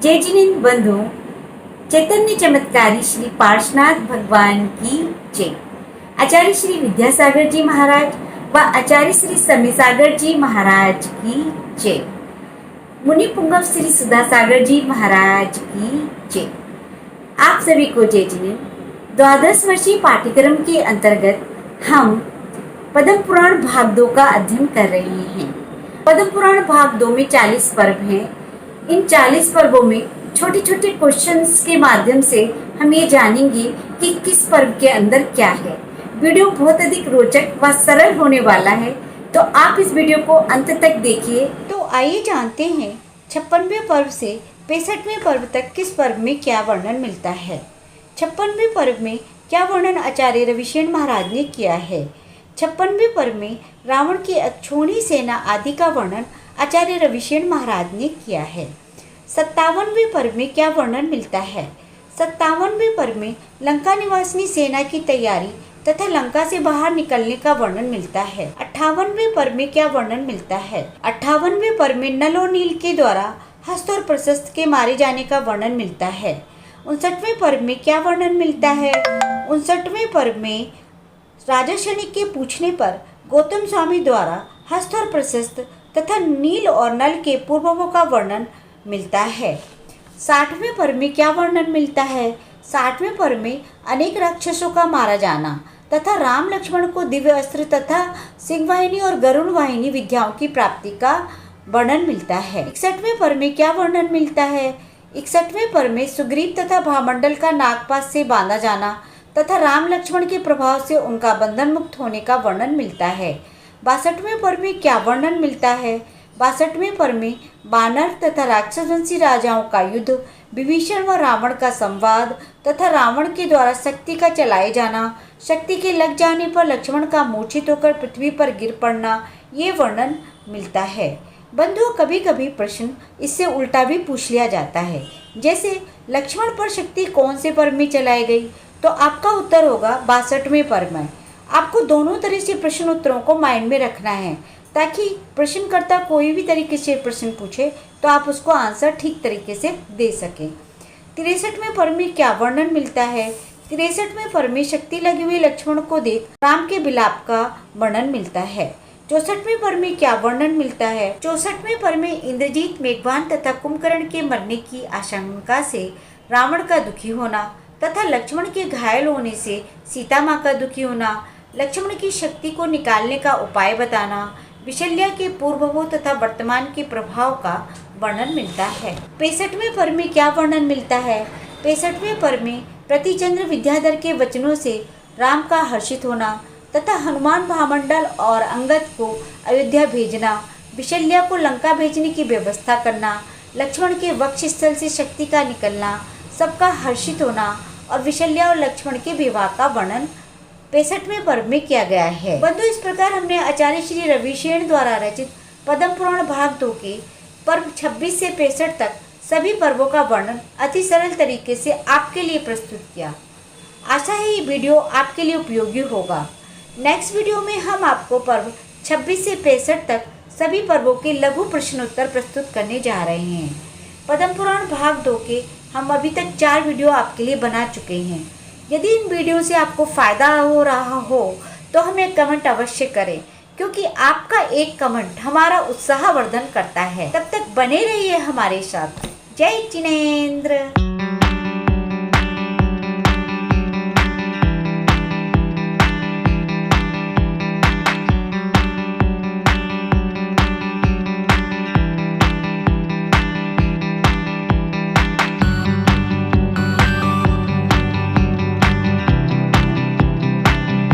जय जिनेन्द्र बंधु, चैतन्य चमत्कारी श्री पार्श्वनाथ भगवान की जय। आचार्य श्री विद्यासागर जी महाराज व आचार्य श्री समीसागर जी महाराज की जय। मुनि पुंगव श्री सुधासागर जी महाराज की जय। आप सभी को जय जिनेन्द्र। 12 वर्षीय पाठ्यक्रम के अंतर्गत हम पद्म पुराण भाग 2 का अध्ययन कर रहे हैं। पद्म पुराण भाग 2 में 40 पर्व हैं। इन 40 पर्वों में छोटे छोटे क्वेश्चंस के माध्यम से हम ये जानेंगे कि किस पर्व के अंदर क्या है। वीडियो बहुत अधिक रोचक व सरल होने वाला है, तो आप इस वीडियो को अंत तक देखिए। तो आइए जानते हैं 56वें पर्व से 65वें पर्व तक किस पर्व में क्या वर्णन मिलता है। 56वें पर्व में क्या वर्णन आचार्य रविशेन महाराज ने किया है। 56वें पर्व में रावण की अक्षौणी सेना आदि का वर्णन आचार्य रविशेन महाराज ने किया है। 57वें पर्व में क्या वर्णन मिलता है। 57वें पर्व में लंका निवासिनी सेना की तैयारी तथा लंका से बाहर निकलने का वर्णन मिलता है। 58वें पर्व में क्या वर्णन मिलता है। 58वें पर्व में नल और नील के द्वारा हस्त और प्रशस्त के मारे जाने का वर्णन मिलता है। 59वें पर्व में क्या वर्णन मिलता है। 59वें पर्व में राजा शनिक के पूछने पर गौतम स्वामी द्वारा हस्त और प्रशस्त तथा नील और नल के पूर्वों का वर्णन मिलता है। 60वें पर्व में क्या वर्णन मिलता है। 60वें पर्व में अनेक राक्षसों का मारा जाना तथा राम लक्ष्मण को दिव्य अस्त्र तथा सिंह वाहिनी और गरुण वाहिनी विद्याओं की प्राप्ति का वर्णन मिलता है। 61वें पर्व में क्या वर्णन मिलता है। 61वें पर्व में सुग्रीव तथा भामंडल का नागपाश से बांधा जाना तथा राम लक्ष्मण के प्रभाव से उनका बंधन मुक्त होने का वर्णन मिलता है। 62वें पर्व में क्या वर्णन मिलता है। 62वें पर्व में वानर तथा राक्षसवंशी राजाओं का युद्ध, विभीषण व रावण का संवाद तथा रावण के द्वारा शक्ति का चलाए जाना, शक्ति के लग जाने पर लक्ष्मण का मूर्छित होकर पृथ्वी पर गिर पड़ना, ये वर्णन मिलता है। बंधुओं, कभी कभी प्रश्न इससे उल्टा भी पूछ लिया जाता है, जैसे लक्ष्मण पर शक्ति कौन से पर्व में चलाई गई, तो आपका उत्तर होगा 62वें पर्व में। आपको दोनों तरह से प्रश्न उत्तरों को माइंड में रखना है, ताकि प्रश्नकर्ता कोई भी तरीके से प्रश्न पूछे तो आप उसको आंसर ठीक तरीके से दे सकें। 63वें पर्व में क्या वर्णन मिलता है। 63वें पर्व में शक्ति लगे हुए लक्ष्मण को देख राम के विलाप का वर्णन मिलता है। 64वें पर्व में क्या वर्णन मिलता है। 64वें पर्व में इंद्रजीत, मेघवान तथा कुंभकर्ण के मरने की आशंका से रावण का दुखी होना तथा लक्ष्मण के घायल होने से सीता माँ का दुखी होना, लक्ष्मण की शक्ति को निकालने का उपाय बताना, विशल्या के पूर्वभूत तथा वर्तमान के प्रभाव का वर्णन मिलता है। 65वें पर्व में क्या वर्णन मिलता है। 65वें पर्व में प्रतिचंद्र विद्याधर के वचनों से राम का हर्षित होना तथा हनुमान, भामंडल और अंगद को अयोध्या भेजना, विशल्या को लंका भेजने की व्यवस्था करना, लक्ष्मण के वक्ष स्थल से शक्ति का निकलना, सबका हर्षित होना और विशल्या और लक्ष्मण के विवाह का वर्णन 65वें पर्व में किया गया है। बंधु, इस प्रकार हमने आचार्य श्री रविशेन द्वारा रचित पद्म पुराण भाग 2 के पर्व 26 से 65 तक सभी पर्वों का वर्णन अति सरल तरीके से आपके लिए प्रस्तुत किया। आशा है ये वीडियो आपके लिए उपयोगी होगा। नेक्स्ट वीडियो में हम आपको पर्व 26 से 65 तक सभी पर्वों के लघु प्रश्नोत्तर प्रस्तुत करने जा रहे हैं। पद्म पुराण भाग 2 के हम अभी तक 4 वीडियो आपके लिए बना चुके हैं। यदि इन वीडियो से आपको फ़ायदा हो रहा हो तो हमें कमेंट अवश्य करें, क्योंकि आपका एक कमेंट हमारा उत्साहवर्धन करता है। तब तक बने रहिए हमारे साथ। जय जिनेन्द्र।